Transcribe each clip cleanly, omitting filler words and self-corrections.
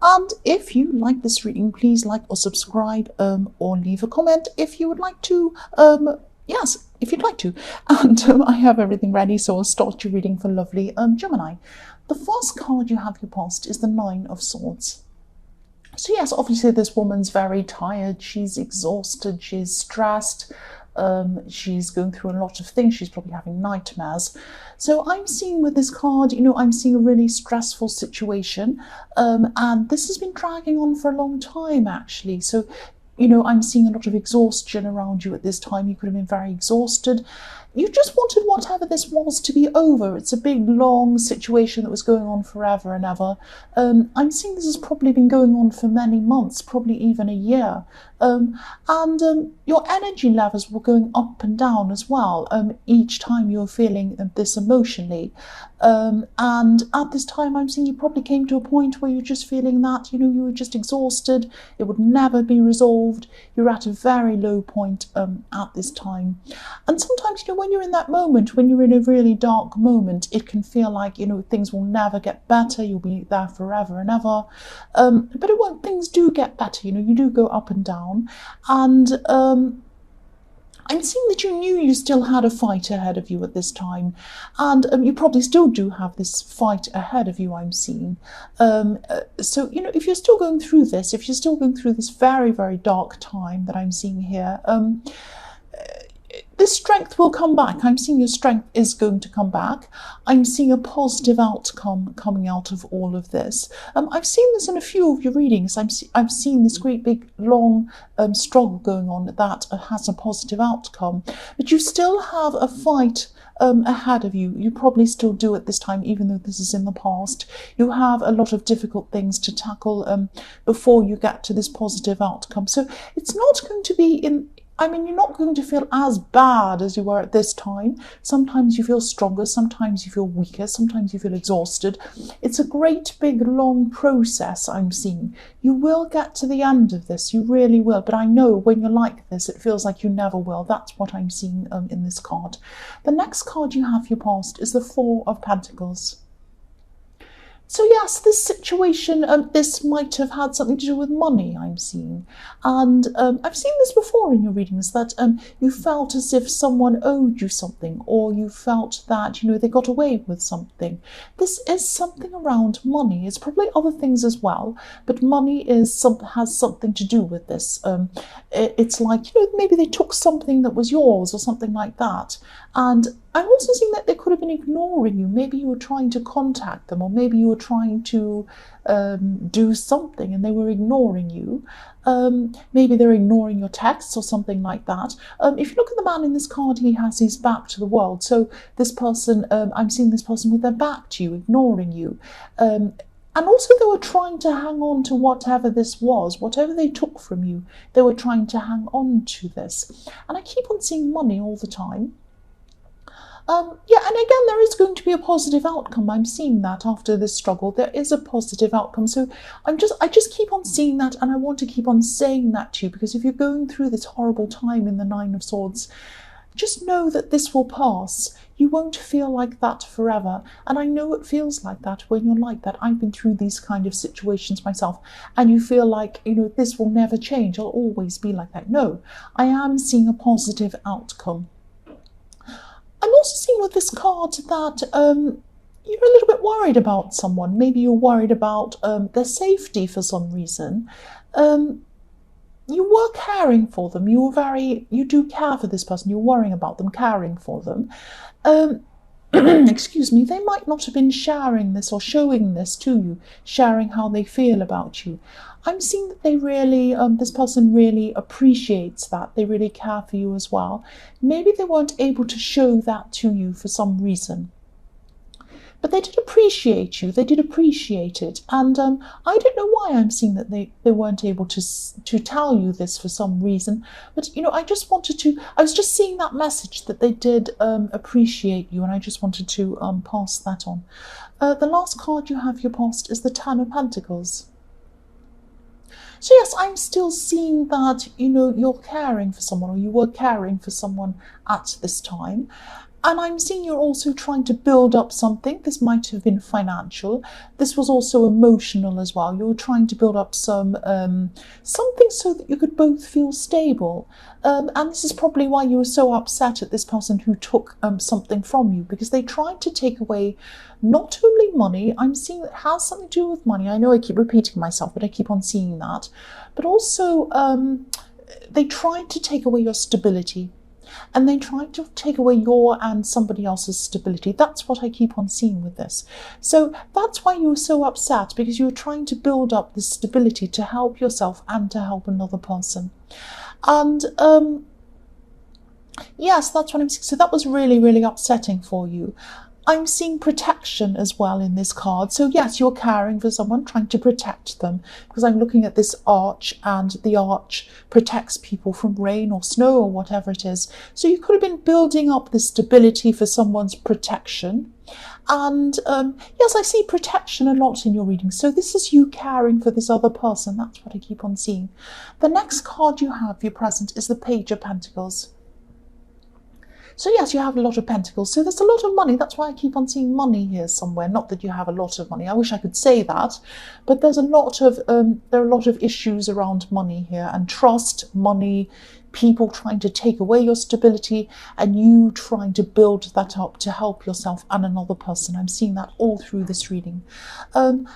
And if you like this reading, please like or subscribe, or leave a comment if you would like to. Yes, if you'd like to. And I have everything ready, so I'll start your reading for lovely Gemini. The first card you have your post is the Nine of Swords. So yes, obviously this woman's very tired, she's exhausted, she's stressed, she's going through a lot of things, she's probably having nightmares. So I'm seeing with this card, I'm seeing a really stressful situation, and this has been dragging on for a long time actually. So I'm seeing a lot of exhaustion around you at this time. You could have been very exhausted. You just wanted whatever this was to be over. It's a big, long situation that was going on forever and ever. I'm seeing this has probably been going on for many months, probably even a year. And your energy levels were going up and down as well, each time you were feeling this emotionally. And at this time, I'm seeing you probably came to a point where you're just feeling that, you were just exhausted. It would never be resolved. You're at a very low point at this time. And sometimes, when you're in that moment, when you're in a really dark moment, it can feel like, things will never get better. You'll be there forever and ever. But it won't. Things do get better. You do go up and down. And I'm seeing that you knew you still had a fight ahead of you at this time, and you probably still do have this fight ahead of you, I'm seeing. So, if you're still going through this, if you're still going through this very, very dark time that I'm seeing here, this strength will come back. I'm seeing your strength is going to come back. I'm seeing a positive outcome coming out of all of this. I've seen this in a few of your readings. I've seen this great big long struggle going on that has a positive outcome. But you still have a fight ahead of you. You probably still do at this time, even though this is in the past. You have a lot of difficult things to tackle before you get to this positive outcome. So it's not going to be you're not going to feel as bad as you were at this time. Sometimes you feel stronger, sometimes you feel weaker, sometimes you feel exhausted. It's a great big long process I'm seeing. You will get to the end of this, you really will. But I know when you're like this, it feels like you never will. That's what I'm seeing in this card. The next card you have your past is the Four of Pentacles. So yes, this situation, this might have had something to do with money, I'm seeing. And I've seen this before in your readings, that you felt as if someone owed you something, or you felt that, they got away with something. This is something around money. It's probably other things as well, but money has something to do with this. It's like, maybe they took something that was yours or something like that. And I'm also seeing that they could have been ignoring you. Maybe you were trying to contact them, or maybe you were trying to do something and they were ignoring you. Maybe they're ignoring your texts or something like that. If you look at the man in this card, he has his back to the world. So this person, I'm seeing this person with their back to you, ignoring you. And also they were trying to hang on to whatever this was, whatever they took from you, they were trying to hang on to this. And I keep on seeing money all the time. And again, there is going to be a positive outcome. I'm seeing that after this struggle, there is a positive outcome. So I just keep on seeing that, and I want to keep on saying that to you, because if you're going through this horrible time in the Nine of Swords, just know that this will pass. You won't feel like that forever. And I know it feels like that when you're like that. I've been through these kind of situations myself, and you feel like, this will never change. I'll always be like that. No, I am seeing a positive outcome. I'm also seeing with this card that you're a little bit worried about someone. Maybe you're worried about their safety for some reason. You were caring for them. You do care for this person. You're worrying about them, caring for them. Excuse me, they might not have been sharing this or showing this to you, sharing how they feel about you. I'm seeing that they really, this person really appreciates that. They really care for you as well. Maybe they weren't able to show that to you for some reason. But they did appreciate you. They did appreciate it. And I don't know why I'm seeing that they weren't able to tell you this for some reason. But, I was just seeing that message that they did appreciate you. And I just wanted to pass that on. The last card you have your past is the Ten of Pentacles. So yes, I'm still seeing that, you're caring for someone, or you were caring for someone at this time. And I'm seeing you're also trying to build up something. This might have been financial. This was also emotional as well. You were trying to build up some something so that you could both feel stable. And this is probably why you were so upset at this person who took something from you, because they tried to take away not only money. I'm seeing it has something to do with money. I know I keep repeating myself, but I keep on seeing that. But also they tried to take away your stability. And they tried to take away your and somebody else's stability. That's what I keep on seeing with this. So that's why you were so upset, because you were trying to build up this stability to help yourself and to help another person. And yes, that's what I'm seeing. So that was really, really upsetting for you. I'm seeing protection as well in this card. So yes, you're caring for someone, trying to protect them, because I'm looking at this arch, and the arch protects people from rain or snow or whatever it is. So you could have been building up the stability for someone's protection. And yes, I see protection a lot in your reading. So this is you caring for this other person. That's what I keep on seeing. The next card you have for your present is the Page of Pentacles. So yes, you have a lot of pentacles. So there's a lot of money. That's why I keep on seeing money here somewhere. Not that you have a lot of money. I wish I could say that, but there's a lot of there are a lot of issues around money here, and trust, money, people trying to take away your stability, and you trying to build that up to help yourself and another person. I'm seeing that all through this reading. And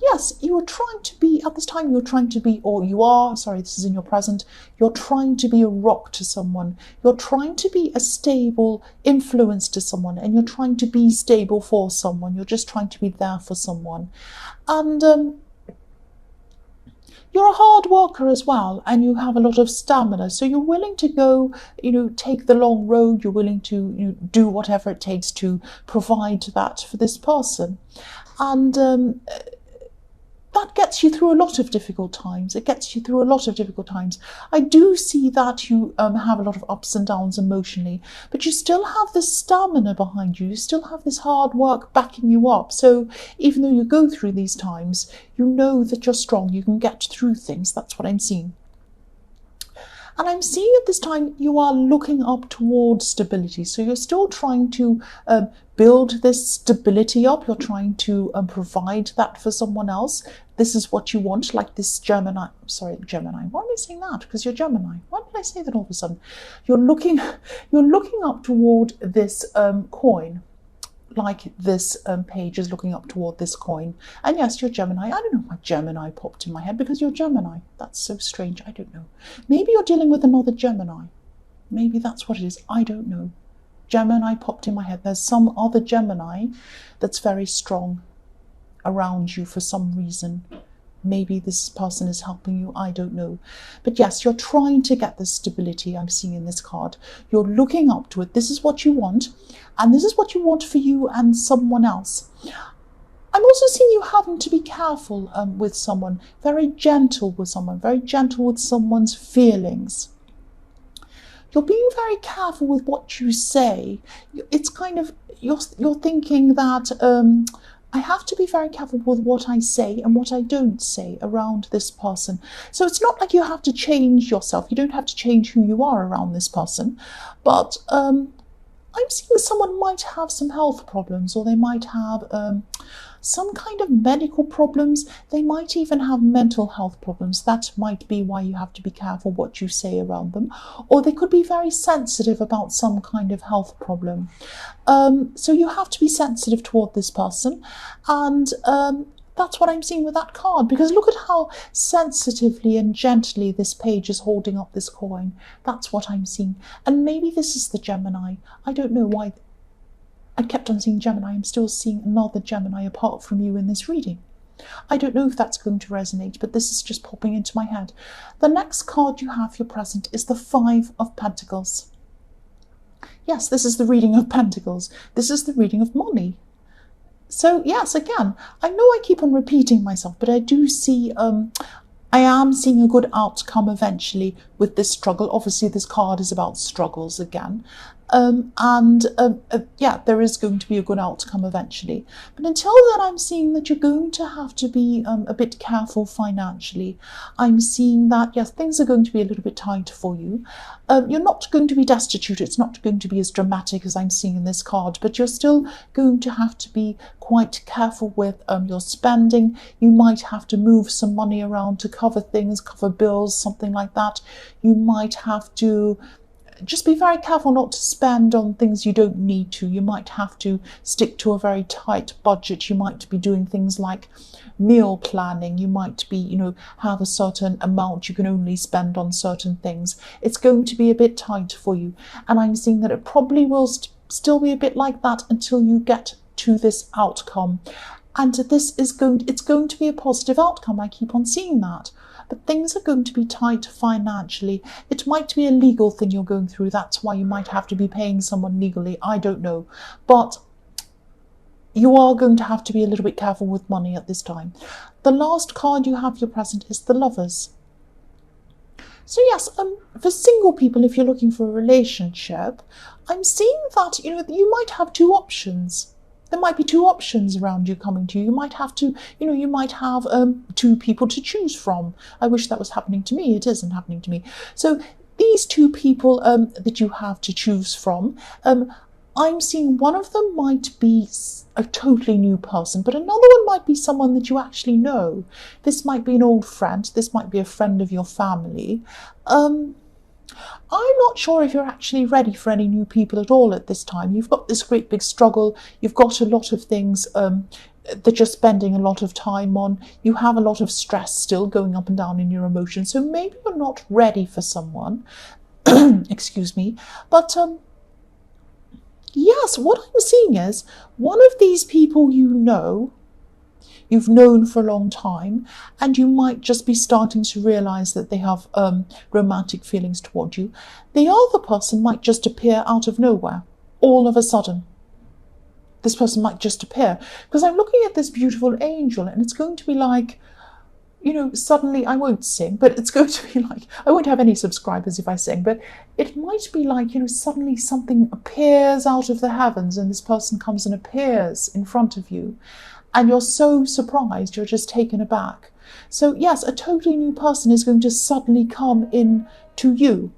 yes, you were trying to be, at this time, you're trying to be, or you are, sorry, this is in your present, you're trying to be a rock to someone. You're trying to be a stable influence to someone, and you're trying to be stable for someone. You're just trying to be there for someone. And you're a hard worker as well, and you have a lot of stamina. So you're willing to go, take the long road. You're willing to do whatever it takes to provide that for this person. And that gets you through a lot of difficult times. It gets you through a lot of difficult times. I do see that you have a lot of ups and downs emotionally, but you still have this stamina behind you. You still have this hard work backing you up. So even though you go through these times, you know that you're strong. You can get through things. That's what I'm seeing. And I'm seeing at this time you are looking up towards stability. So you're still trying to build this stability up. You're trying to provide that for someone else. This is what you want, like this Gemini. Sorry, Gemini. Why am I saying that? Because you're Gemini. Why did I say that all of a sudden? You're looking up toward this coin. Like this page is looking up toward this coin. And yes, you're Gemini. I don't know why Gemini popped in my head, because you're Gemini. That's so strange. I don't know. Maybe you're dealing with another Gemini. Maybe that's what it is. I don't know. Gemini popped in my head. There's some other Gemini that's very strong around you for some reason. Maybe this person is helping you, I don't know. But yes, you're trying to get this stability I'm seeing in this card. You're looking up to it. This is what you want, and this is what you want for you and someone else. I'm also seeing you having to be careful with someone, very gentle with someone, very gentle with someone's feelings. You're being very careful with what you say. It's kind of, you're thinking that I have to be very careful with what I say and what I don't say around this person. So it's not like you have to change yourself. You don't have to change who you are around this person. But I'm seeing someone might have some health problems, or they might have some kind of medical problems. They might even have mental health problems. That might be why you have to be careful what you say around them. Or they could be very sensitive about some kind of health problem. So you have to be sensitive toward this person. And that's what I'm seeing with that card, because look at how sensitively and gently this page is holding up this coin. That's what I'm seeing. And maybe this is the Gemini. I don't know why I kept on seeing Gemini. I'm still seeing another Gemini apart from you in this reading. I don't know if that's going to resonate, but this is just popping into my head. The next card you have for your present is the Five of Pentacles. Yes, this is the reading of Pentacles. This is the reading of money. So yes, again, I know I keep on repeating myself, but I do see, I am seeing a good outcome eventually with this struggle. Obviously, this card is about struggles again. Yeah, there is going to be a good outcome eventually. But until then, I'm seeing that you're going to have to be a bit careful financially. I'm seeing that, yes, things are going to be a little bit tight for you. You're not going to be destitute. It's not going to be as dramatic as I'm seeing in this card, but you're still going to have to be quite careful with your spending. You might have to move some money around to cover things, cover bills, something like that. You might have to just be very careful not to spend on things you don't need to. You might have to stick to a very tight budget. You might be doing things like meal planning. You might be, have a certain amount you can only spend on certain things. It's going to be a bit tight for you. And I'm seeing that it probably will still be a bit like that until you get to this outcome. And it's going to be a positive outcome. I keep on seeing that. But things are going to be tight financially. It might be a legal thing you're going through. That's why you might have to be paying someone legally. I don't know. But you are going to have to be a little bit careful with money at this time. The last card you have your present is the Lovers. So yes, for single people, if you're looking for a relationship, I'm seeing that, you might have two options. There might be two options around you coming to you. You might have to, you might have two people to choose from. I wish that was happening to me. It isn't happening to me. So these two people that you have to choose from, I'm seeing one of them might be a totally new person, but another one might be someone that you actually know. This might be an old friend. This might be a friend of your family. I'm not sure if you're actually ready for any new people at all at this time. You've got this great big struggle. You've got a lot of things that you're spending a lot of time on. You have a lot of stress still going up and down in your emotions. So maybe you're not ready for someone. Excuse me. But yes, what I'm seeing is one of these people you've known for a long time, and you might just be starting to realise that they have romantic feelings toward you. The other person might just appear out of nowhere, all of a sudden. This person might just appear. Because I'm looking at this beautiful angel, and it's going to be like, suddenly, I won't sing, but it's going to be like, I won't have any subscribers if I sing, but it might be like, suddenly something appears out of the heavens, and this person comes and appears in front of you. And you're so surprised, you're just taken aback. So yes, a totally new person is going to suddenly come in to you.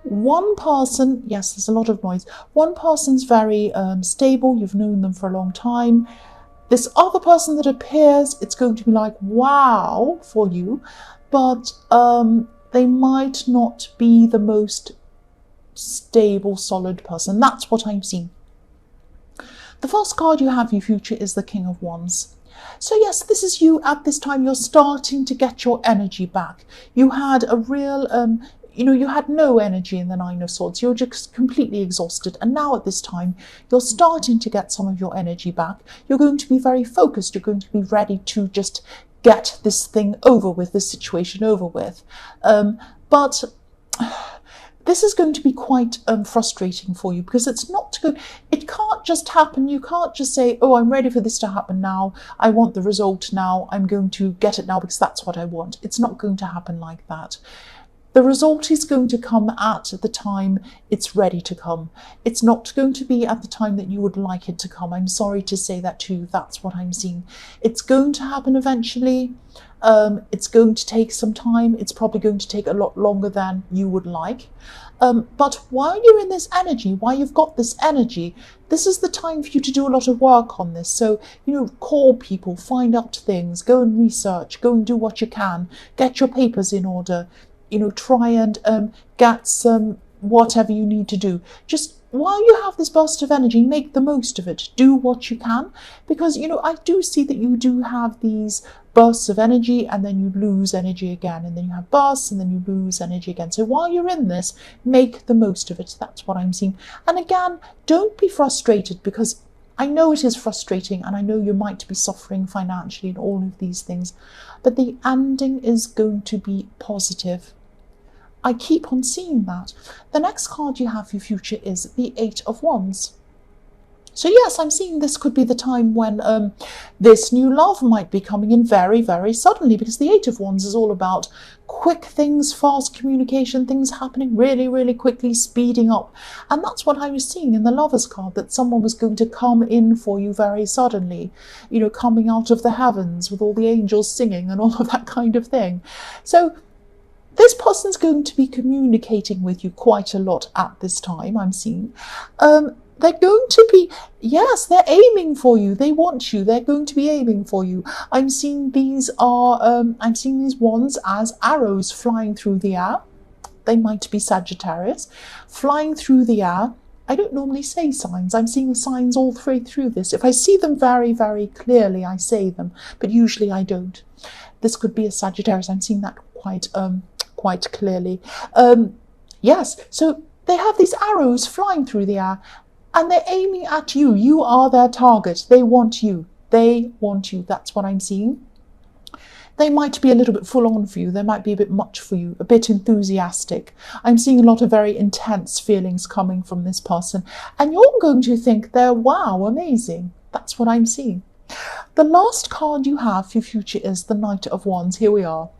One person, yes, there's a lot of noise. One person's very stable, you've known them for a long time. This other person that appears, it's going to be like, wow, for you. But they might not be the most stable, solid person. That's what I'm seeing. The first card you have for your future is the King of Wands. So yes, this is you at this time. You're starting to get your energy back. You had a real, you had no energy in the Nine of Swords. You're just completely exhausted. And now at this time, you're starting to get some of your energy back. You're going to be very focused. You're going to be ready to just get this thing over with, this situation over with. But this is going to be quite frustrating for you because it's not good. It can't just happen. You can't just say, oh, I'm ready for this to happen now. I want the result now. I'm going to get it now because that's what I want. It's not going to happen like that. The result is going to come at the time it's ready to come. It's not going to be at the time that you would like it to come. I'm sorry to say that to you. That's what I'm seeing. It's going to happen eventually. It's going to take some time. It's probably going to take a lot longer than you would like. But while you're in this energy, while you've got this energy, this is the time for you to do a lot of work on this. So, call people, find out things, go and research, go and do what you can, get your papers in order, try and get some whatever you need to do. Just while you have this burst of energy, make the most of it. Do what you can, because, I do see that you do have these bursts of energy and then you lose energy again, and then you have bursts and then you lose energy again. So while you're in this, make the most of it. That's what I'm seeing. And again, don't be frustrated, because I know it is frustrating and I know you might be suffering financially and all of these things, but the ending is going to be positive. I keep on seeing that. The next card you have for your future is the Eight of Wands. So yes, I'm seeing this could be the time when this new love might be coming in very, very suddenly, because the Eight of Wands is all about quick things, fast communication, things happening really, really quickly, speeding up. And that's what I was seeing in the Lovers card, that someone was going to come in for you very suddenly, you know, coming out of the heavens with all the angels singing and all of that kind of thing. So this person's going to be communicating with you quite a lot at this time, I'm seeing. They're going to be, yes, they're aiming for you. They want you. They're going to be aiming for you. I'm seeing these wands as arrows flying through the air. They might be Sagittarius, flying through the air. I don't normally say signs. I'm seeing signs all the way through this. If I see them very, very clearly, I say them, but usually I don't. This could be a Sagittarius. I'm seeing that quite clearly. Yes, so they have these arrows flying through the air, and they're aiming at you. You are their target. They want you. They want you. That's what I'm seeing. They might be a little bit full on for you. They might be a bit much for you, a bit enthusiastic. I'm seeing a lot of very intense feelings coming from this person. And you're going to think they're, wow, amazing. That's what I'm seeing. The last card you have for your future is the Knight of Wands. Here we are.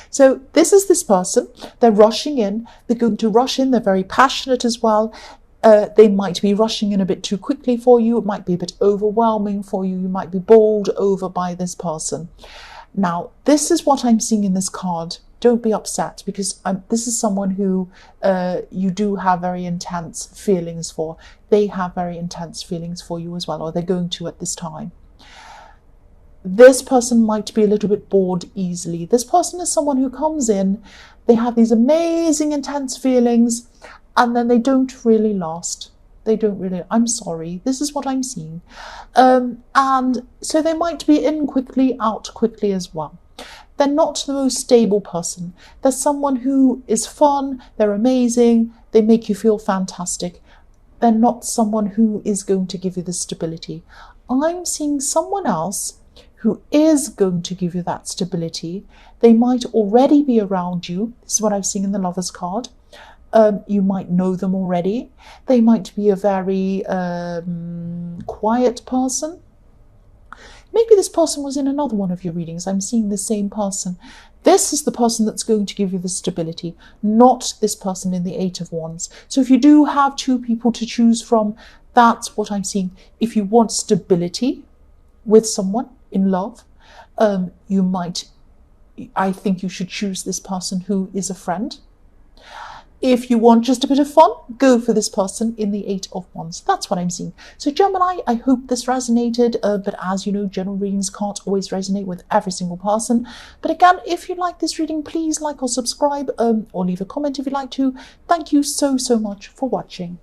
So this is this person. They're rushing in. They're going to rush in. They're very passionate as well. They might be rushing in a bit too quickly for you. It might be a bit overwhelming for you. You might be bowled over by this person. Now, this is what I'm seeing in this card. Don't be upset, because this is someone who you do have very intense feelings for. They have very intense feelings for you as well, or they're going to at this time. This person might be a little bit bored easily. This person is someone who comes in, they have these amazing intense feelings, and then they don't really last. I'm sorry, this is what I'm seeing. And so they might be in quickly, out quickly as well. They're not the most stable person. They're someone who is fun, they're amazing, they make you feel fantastic. They're not someone who is going to give you the stability. I'm seeing someone else who is going to give you that stability. They might already be around you. This is what I'm seeing in the Lovers card. You might know them already. They might be a very quiet person. Maybe this person was in another one of your readings. I'm seeing the same person. This is the person that's going to give you the stability, not this person in the Eight of Wands. So if you do have two people to choose from, that's what I'm seeing. If you want stability with someone in love, I think you should choose this person who is a friend. If you want just a bit of fun, go for this person in the Eight of Wands. That's what I'm seeing. So Gemini, I hope this resonated, but as you know, general readings can't always resonate with every single person. But again, if you like this reading, please like or subscribe, or leave a comment if you'd like to. Thank you so much for watching.